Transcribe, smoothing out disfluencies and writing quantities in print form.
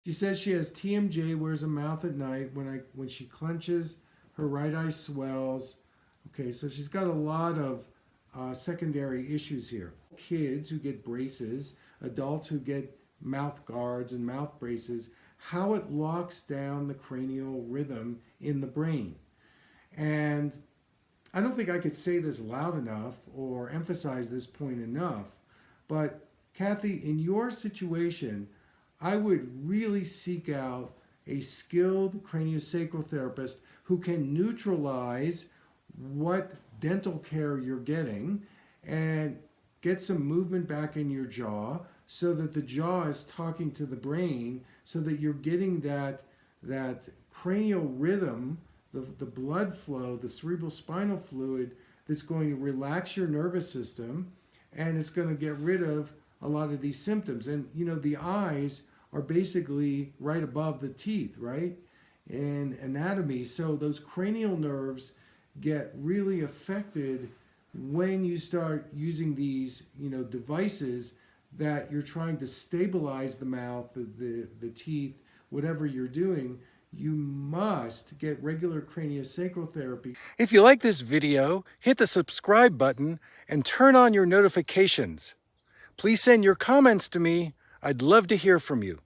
She says she has TMJ, wears a mouth at night. When she clenches, her right eye swells. Okay, so she's got a lot of secondary issues here. Kids who get braces, adults who get mouth guards and mouth braces, how it locks down the cranial rhythm in the brain. And I don't think I could say this loud enough or emphasize this point enough, but Kathy, in your situation, I would really seek out a skilled craniosacral therapist who can neutralize what dental care you're getting and get some movement back in your jaw so that the jaw is talking to the brain so that you're getting that cranial rhythm, the blood flow, the cerebral spinal fluid that's going to relax your nervous system and it's going to get rid of a lot of these symptoms. And you know, the eyes are basically right above the teeth, right? In anatomy. So those cranial nerves get really affected when you start using these, devices that you're trying to stabilize the mouth, the teeth, whatever you're doing. You must get regular craniosacral therapy. If you like this video, hit the subscribe button and turn on your notifications. Please send your comments to me. I'd love to hear from you.